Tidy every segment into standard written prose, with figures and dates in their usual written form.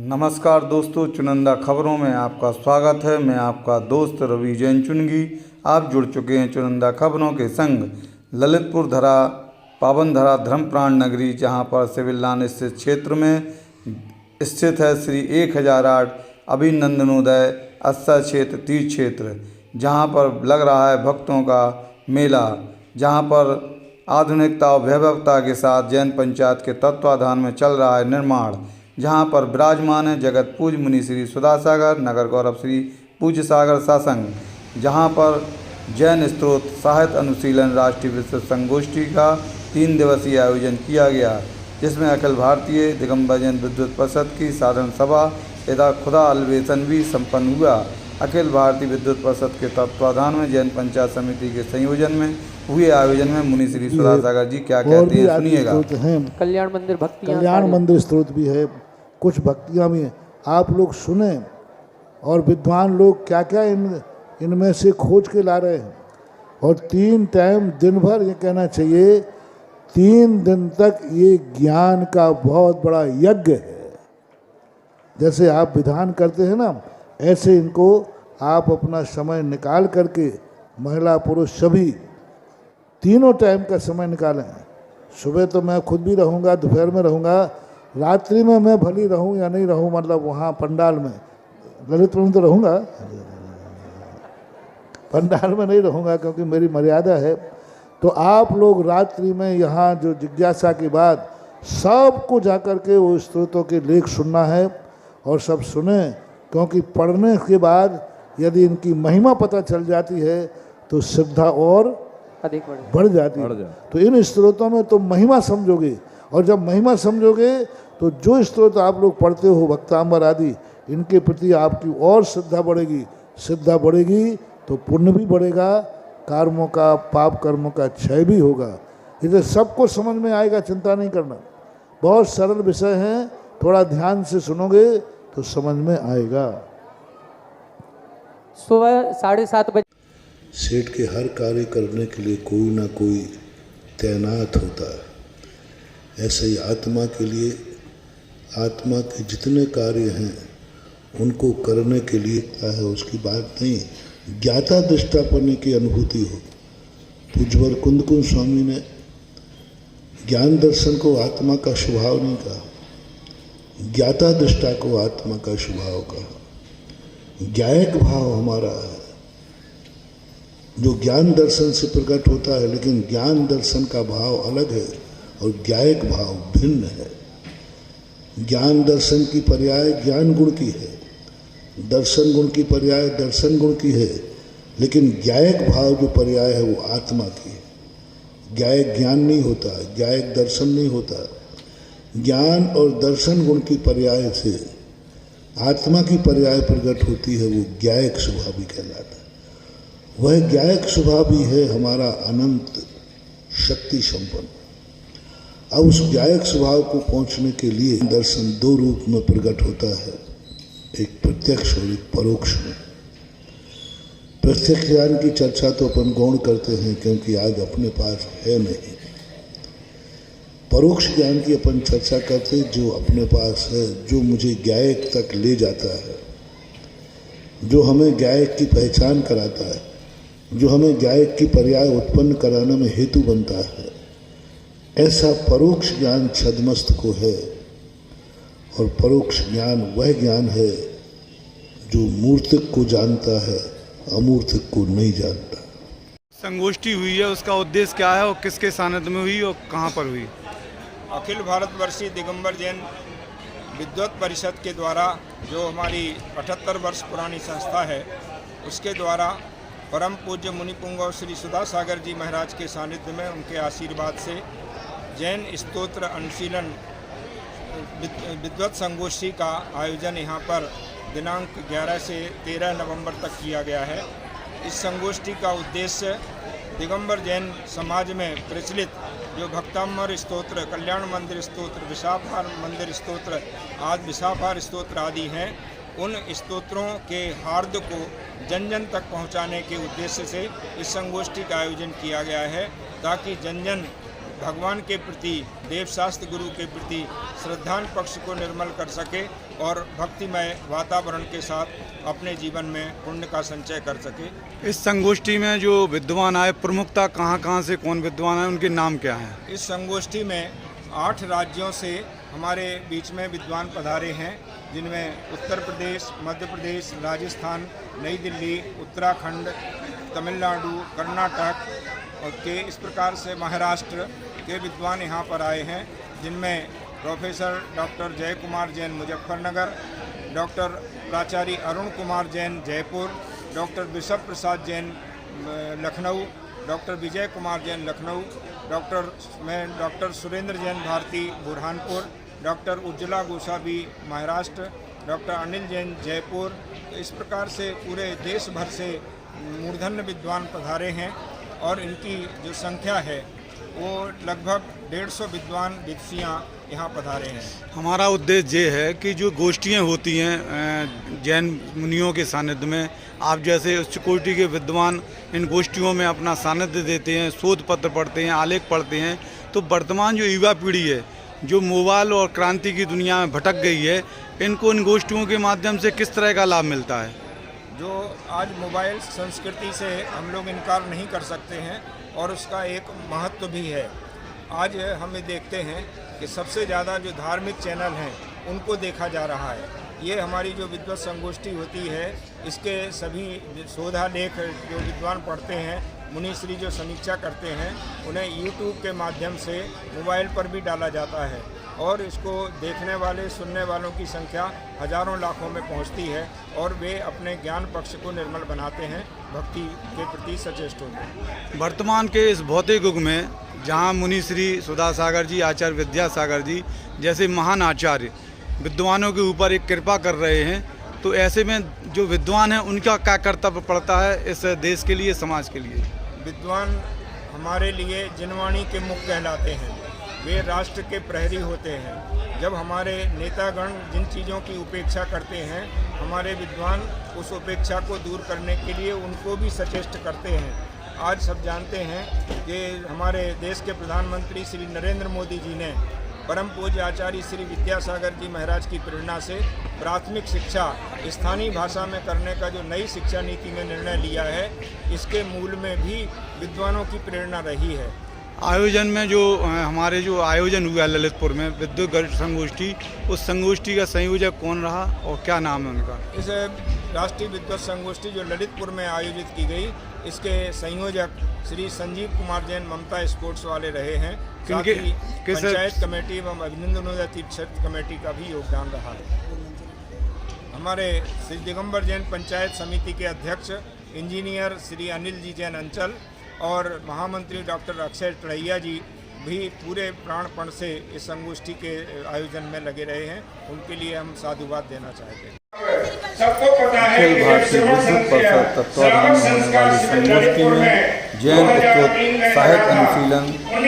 नमस्कार दोस्तों, चुनिंदा खबरों में आपका स्वागत है। मैं आपका दोस्त रवि जैन चुनगी। आप जुड़ चुके हैं चुनिंदा खबरों के संग। ललितपुर धरा पावन धरा धर्मप्राण नगरी, जहां पर सिविल लाइन स्थित क्षेत्र में स्थित है श्री 1008 अभिनंदनोदय अक्षय क्षेत्र तीर्थ क्षेत्र, जहां पर लग रहा है भक्तों का मेला, जहां पर आधुनिकता और वैभवता के साथ जैन पंचायत के तत्वाधान में चल रहा है निर्माण, जहां पर विराजमान है जगत पूज मुनि श्री सुधासागर नगर गौरव श्री पूज्य सागर शासंग, जहां पर जैन स्त्रोत साहित्य अनुशीलन राष्ट्रीय विस्तृत संगोष्ठी का 3 दिवसीय आयोजन किया गया, जिसमें अखिल भारतीय दिगंबर जैन विद्वत परिषद की साधारण सभा तथा खुदा अलवेशन भी संपन्न हुआ। अखिल भारतीय विद्वत परिषद के तत्वाधान में जैन पंचायत समिति के संयोजन में हुए आयोजन में मुनि श्री सुधासागर जी क्या कहते हैं, सुनिएगा। कल्याण मंदिर भक्ति, कल्याण मंदिर स्त्रोत भी है, कुछ भक्तियाँ भी हैं, आप लोग सुने। और विद्वान लोग क्या क्या इनमें से खोज के ला रहे हैं। और 3 टाइम दिन भर, ये कहना चाहिए 3 दिन तक ये ज्ञान का बहुत बड़ा यज्ञ है। जैसे आप विधान करते हैं ना, ऐसे इनको आप अपना समय निकाल करके महिला पुरुष सभी तीनों टाइम का समय निकालें। सुबह तो मैं खुद भी रहूँगा, दोपहर में रहूँगा, रात्रि में मैं भली रहूँ या नहीं रहूँ, मतलब वहाँ पंडाल में ललितपुर में तो रहूँगा, पंडाल में नहीं रहूँगा क्योंकि मेरी मर्यादा है। तो आप लोग रात्रि में यहाँ जो जिज्ञासा के बाद सबको जाकर के वो स्त्रोतों के लेख सुनना है और सब सुने, क्योंकि पढ़ने के बाद यदि इनकी महिमा पता चल जाती है तो श्रद्धा और अधिक बढ़ जाती है। तो इन स्त्रोतों में तो महिमा समझोगे, और जब महिमा समझोगे तो जो स्त्रोत आप लोग पढ़ते हो भक्तांबर आदि, इनके प्रति आपकी और श्रद्धा बढ़ेगी। श्रद्धा बढ़ेगी तो पुण्य भी बढ़ेगा, कर्मों का पाप कर्मों का क्षय भी होगा। इसे सबको समझ में आएगा, चिंता नहीं करना। बहुत सरल विषय हैं, थोड़ा ध्यान से सुनोगे तो समझ में आएगा। सुबह 7:30 बजे सेठ के हर कार्य करने के लिए कोई ना कोई तैनात होता है। ऐसे ही आत्मा के लिए, आत्मा के जितने कार्य हैं उनको करने के लिए है, उसकी बात नहीं, ज्ञाता दृष्टापन की अनुभूति हो। पूज्यवर कुंदकुंज स्वामी ने ज्ञान दर्शन को आत्मा का स्वभाव नहीं कहा, ज्ञाता दृष्टा को आत्मा का स्वभाव कहा। ज्ञायक भाव हमारा है जो ज्ञान दर्शन से प्रकट होता है, लेकिन ज्ञान दर्शन का भाव अलग है और ज्ञायक भाव भिन्न है। ज्ञान दर्शन की पर्याय ज्ञान गुण की है, दर्शन गुण की पर्याय दर्शन गुण की है, लेकिन ज्ञायक भाव जो पर्याय है वो आत्मा की है। ज्ञायक ज्ञान नहीं होता, ज्ञायक दर्शन नहीं होता। ज्ञान और दर्शन गुण की पर्याय से आत्मा की पर्याय प्रकट होती है, वो ज्ञायक स्वभाव भी कहलाता है। वह ज्ञायक स्वभाव भी है हमारा अनंत शक्ति संपन्न। अब उस ज्ञायक स्वभाव को पहुंचने के लिए दर्शन 2 रूप में प्रकट होता है, एक प्रत्यक्ष और एक परोक्ष में। प्रत्यक्ष ज्ञान की चर्चा तो अपन गौण करते हैं क्योंकि आज अपने पास है नहीं। परोक्ष ज्ञान की अपन चर्चा करते जो अपने पास है, जो मुझे ज्ञायक तक ले जाता है, जो हमें ज्ञायक की पहचान कराता है, जो हमें ज्ञायक की पर्याय उत्पन्न कराने में हेतु बनता है। ऐसा परोक्ष ज्ञान छद्मस्त को है, और परोक्ष ज्ञान वह ज्ञान है जो मूर्तिक को जानता है, अमूर्तिक को नहीं जानता। संगोष्ठी हुई है, उसका उद्देश्य क्या है और किसके सानिध्य में हुई और कहाँ पर हुई? अखिल भारतवर्षीय दिगंबर जैन विद्वत परिषद के द्वारा, जो हमारी 78 वर्ष पुरानी संस्था है, उसके द्वारा परम पूज्य मुनि पुंगव श्री सुधासागर जी महाराज के सानिध्य में उनके आशीर्वाद से जैन स्तोत्र अनुशीलन विद्वत संगोष्ठी का आयोजन यहाँ पर दिनांक 11 से 13 नवंबर तक किया गया है। इस संगोष्ठी का उद्देश्य दिगंबर जैन समाज में प्रचलित जो भक्ताम्बर स्तोत्र, कल्याण मंदिर स्तोत्र, विशाफार मंदिर स्तोत्र आदि, विशाफार स्तोत्र आदि हैं, उन स्तोत्रों के हार्द को जन जन तक पहुंचाने के उद्देश्य से इस संगोष्ठी का आयोजन किया गया है, ताकि जन जन भगवान के प्रति, देवशास्त्र गुरु के प्रति श्रद्धान पक्ष को निर्मल कर सके और भक्तिमय वातावरण के साथ अपने जीवन में पुण्य का संचय कर सके। इस संगोष्ठी में जो विद्वान आए, प्रमुखता कहाँ से कौन विद्वान आए, उनके नाम क्या हैं? इस संगोष्ठी में 8 राज्यों से हमारे बीच में विद्वान पधारे हैं, जिनमें उत्तर प्रदेश, मध्य प्रदेश, राजस्थान, नई दिल्ली, उत्तराखंड, तमिलनाडु, कर्नाटक और के इस प्रकार से महाराष्ट्र के विद्वान यहाँ पर आए हैं, जिनमें प्रोफेसर डॉक्टर जय कुमार जैन मुजफ्फरनगर, डॉक्टर प्राचार्य Arun Kumar Jain Jaipur, doctor Bishop Prasad Jain Lucknow, doctor Vijay Kumar Jain Lucknow, doctor Surendra Jain Bharti Burhanpur, doctor Ujjwala Gosavi Maharashtra, doctor Anil Jain Jaipur. इस प्रकार से पूरे देश भर से मूर्धन्य विद्वान पधारे हैं और इनकी जो संख्या है वो लगभग 150 विद्वान विद्सियाँ यहाँ पधारे हैं। हमारा उद्देश्य ये है कि जो गोष्ठियाँ होती हैं जैन मुनियों के सानिध्य में, आप जैसे उच्च कोटि के विद्वान इन गोष्ठियों में अपना सानिध्य देते हैं, शोध पत्र पढ़ते हैं, आलेख पढ़ते हैं, तो वर्तमान जो युवा पीढ़ी है जो मोबाइल और क्रांति की दुनिया में भटक गई है, इनको इन गोष्ठियों के माध्यम से किस तरह का लाभ मिलता है? जो आज मोबाइल संस्कृति से हम लोग इनकार नहीं कर सकते हैं और उसका एक महत्व भी है। आज हम देखते हैं कि सबसे ज़्यादा जो धार्मिक चैनल हैं उनको देखा जा रहा है। ये हमारी जो विद्वत संगोष्ठी होती है, इसके सभी शोधालेख जो विद्वान पढ़ते हैं, मुनिश्री जो समीक्षा करते हैं, उन्हें यूट्यूब के माध्यम से मोबाइल पर भी डाला जाता है और इसको देखने वाले, सुनने वालों की संख्या हजारों लाखों में पहुंचती है और वे अपने ज्ञान पक्ष को निर्मल बनाते हैं, भक्ति के प्रति सचेष्ट होते हैं। वर्तमान के इस भौतिक युग में जहाँ मुनिश्री सुधा सागर जी, आचार्य विद्यासागर जी जैसे महान आचार्य विद्वानों के ऊपर एक कृपा कर रहे हैं, तो ऐसे में जो विद्वान हैं उनका क्या कर्तव्य पड़ता है इस देश के लिए, समाज के लिए? विद्वान हमारे लिए जिनवाणी के मुख कहलाते हैं, वे राष्ट्र के प्रहरी होते हैं। जब हमारे नेतागण जिन चीज़ों की उपेक्षा करते हैं, हमारे विद्वान उस उपेक्षा को दूर करने के लिए उनको भी सचेष्ट करते हैं। आज सब जानते हैं कि हमारे देश के प्रधानमंत्री श्री नरेंद्र मोदी जी ने परम पूज्य आचार्य श्री विद्यासागर जी महाराज की प्रेरणा से प्राथमिक शिक्षा स्थानीय भाषा में करने का जो नई शिक्षा नीति में निर्णय लिया है, इसके मूल में भी विद्वानों की प्रेरणा रही है। आयोजन में जो हमारे जो आयोजन हुआ ललितपुर में विद्युत गरुड़ संगोष्ठी, उस संगोष्ठी का संयोजक कौन रहा और क्या नाम है उनका? इस राष्ट्रीय विद्वत संगोष्ठी जो ललितपुर में आयोजित की गई, इसके संयोजक श्री संजीव कुमार जैन ममता स्पोर्ट्स वाले रहे हैं। साथ ही पंचायत कमेटी एवं अभिनंदनोदय तीर्थ कमेटी का भी योगदान रहा है। हमारे श्री दिगंबर जैन पंचायत समिति के अध्यक्ष इंजीनियर श्री अनिल जी जैन अंचल और महामंत्री डॉक्टर अक्षय टड़ैया जी भी पूरे प्राणपण से इस संगोष्ठी के आयोजन में लगे रहे हैं। उनके लिए हम साधुवाद देना चाहते हैं। अखिल भारतीय विद्युत परिषद तत्वाधान में होने वाली संगोष्ठी में जैन स्तोत्र साहित्य अनुशीलन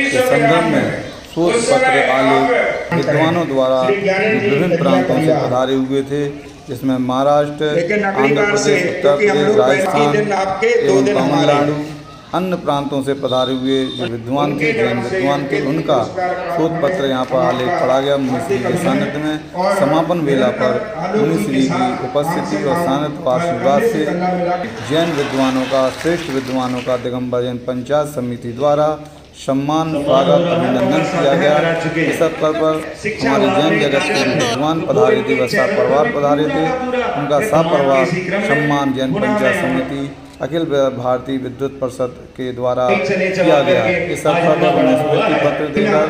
के संदर्भ में शोध पत्र आलेख विद्वानों द्वारा विभिन्न प्रांतों से पधारे हुए थे, जिसमें महाराष्ट्र, आंध्र प्रदेश, उत्तर प्रदेश, राजस्थान एवं तमिलनाडु अन्य प्रांतों से पधारे हुए जो विद्वान थे, जैन विद्वान थे, उनका शोध पत्र यहाँ पर आलेख पढ़ा गया मुनिश्री के सानिध्य में। समापन वेला पर मुनिश्री की उपस्थिति और सानिध्य व आशीर्वाद से जैन विद्वानों का, श्रेष्ठ विद्वानों का दिगंबर जैन पंचायत समिति द्वारा सम्मान, स्वागत, अभिनंदन किया गया। इस अवसर पर हमारे जैन जगत के विद्वान पधारे थे व सपरिवार पधारे थे। उनका सपरिवार सम्मान जैन पंचायत समिति अखिल भारतीय विद्युत परिषद के द्वारा किया गया। इस अवसर पर उन्हें स्मृति पत्र देकर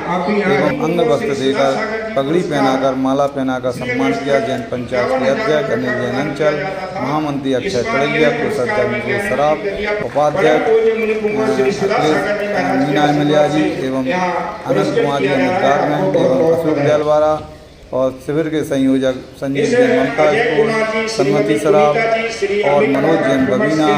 एवं अंग वस्त्र देकर, पगड़ी पहनाकर, माला पहनाकर सम्मान किया। जैन पंचायत के अध्यक्ष अनिल जैन अंचल, महामंत्री अक्षय टड़ैया, कोषाध्यक्ष सराफ, उपाध्यक्ष मीना एमलिया जी एवं अनंत कुमार जी अमित गारमेंट एवं अशोक देलवारा और शिविर के संयोजक संजीव जैन ममता स्पोर्ट्स, सन्मति सराफ और मनोज जैन बबीना,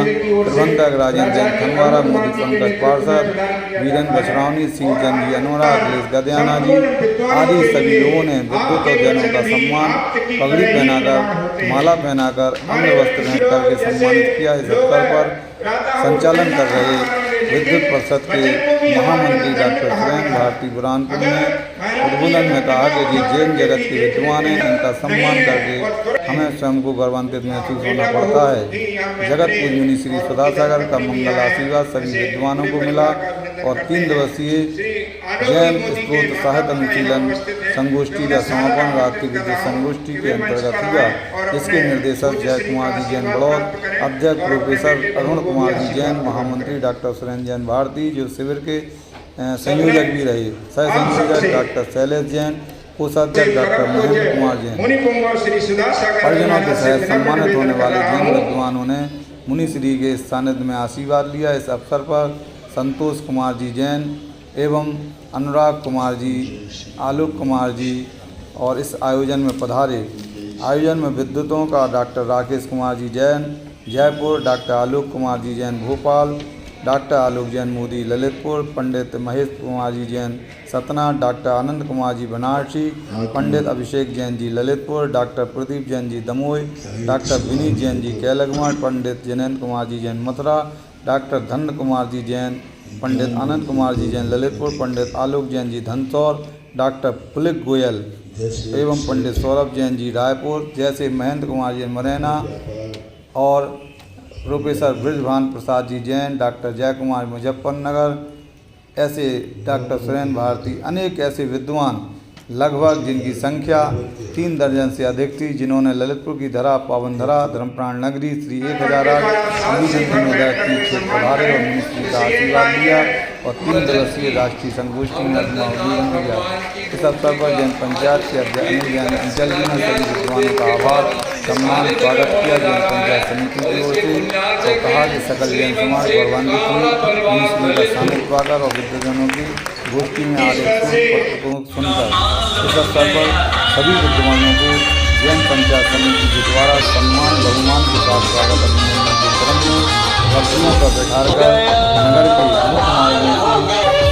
प्रबंधक राजेंद्र जैन खनवारा, मोदी पंकज पार्षद, वीरेंद्र बछरावनी, शील चंद जी अनोरा, अखिलेश गदयाना जी आदि सभी लोगों ने विद्युत और जैनों का सम्मान, पगड़ी पहनाकर, माला पहनाकर, अंग वस्त्र भेंट करके सम्मानित किया। इस अवसर पर संचालन कर रहे विद्युत परिषद के महामंत्री डॉक्टर सुरेंद्र भारती बुरहानपुर ने उद्बोधन में कहा कि ये जैन जगत के विद्वान हैं, इनका सम्मान करके हमें स्वयं को गौरवान्वित महसूस होना पड़ता है। जगत पूज्य मुनि श्री सुधासागर का मंगल आशीर्वाद सभी विद्वानों को मिला और 3 दिवसीय जैन स्त्रोत साहित्य अनुशीलन संगोष्ठी का समापन रात्रि विद्युत संगोष्ठी के अंतर्गत हुआ। इसके निर्देशक जय कुमार जी जैन बड़ौद, अध्यक्ष प्रोफेसर अरुण कुमार जी जैन, महामंत्री डॉक्टर सुरेंद्र जैन भारती जो शिविर के संयोजक भी रहे, सह संयोजक डॉक्टर शैलेश जैन, कोषाध्यक्ष डॉक्टर महेंद्र कुमार जैन। परिजनों के सहित सम्मानित होने वाले जैन विद्वानों ने मुनिश्री के सानिध्य में आशीर्वाद लिया। इस अवसर पर संतोष कुमार जी जैन एवं अनुराग कुमार जी, आलोक कुमार जी और इस आयोजन में पधारे। आयोजन में विद्युतों का doctor Rakesh Kumar ji Jain Jaipur, doctor Alok Kumar ji Jain Bhopal, doctor आलोक जैन मोदी ललितपुर, पंडित महेश कुमार जी जैन सतना, डॉक्टर आनंद कुमार जी बनारसी, पंडित अभिषेक जैन जी ललितपुर, डॉक्टर प्रदीप जैन जी दमोह, डॉक्टर विनीत जैन जी कैलगमठ, पंडित जिनेन्द्र कुमार जी जैन मथुरा, डॉक्टर धन्य कुमार जी जैन, पंडित आनंद कुमार जी जैन ललितपुर, पंडित आलोक जैन जी धनसौर, डॉक्टर पुलिक गोयल एवं पंडित सौरभ जैन जी रायपुर, जैसे महेंद्र कुमार जी मुरैना और प्रोफेसर ब्रिजभान प्रसाद जी जैन, डॉक्टर जय कुमार मुजफ्फरनगर, ऐसे डॉक्टर सुरेंद्र भारती, अनेक ऐसे विद्वान लगभग जिनकी संख्या 3 दर्जन से अधिक थी, जिन्होंने ललितपुर की धरा पावन धरा धर्मप्राण नगरी श्री 1008 अभिनंदनोदय की क्षेत्र पधारे और मुनिश्री का आशीर्वाद लिया और 3 दिवसीय राष्ट्रीय संगोष्ठी में अपना उद्बोधन दिया। इस अवसर पर जैन पंचायत के अध्यक्ष अनिल जैन अंचल जी ने सभी विद्वानों का आभार सम्मान स्वागत किया जैन पंचायत समिति की ओर से और कहा कि सकल जैन समाज गौरवान्वित हुई मुनिश्री का सानिध्य पाकर और विद्वजनों की गोष्ठी में आ रहे पत्र को सुनकर। इस अवसर पर सभी विद्वानों को जैन पंचायत समिति के द्वारा सम्मान बहुमान के साथ स्वागत अभिनंदन के क्रम में रस्सियों पर बैठाकर नगर के मुख्य मार्गों से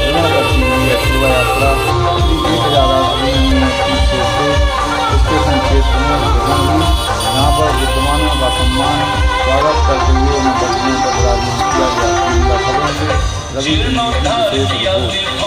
पूर्ण करती हुई शोभा यात्रा 1008 स्टेशन क्षेत्र में भ्रमण हुई, जहाँ पर विद्वानों का सम्मान स्वागत करते हुए उन्हें बच्चियों पर विराजमान किया गया। खबरों से रवि विशेष रिपोर्ट।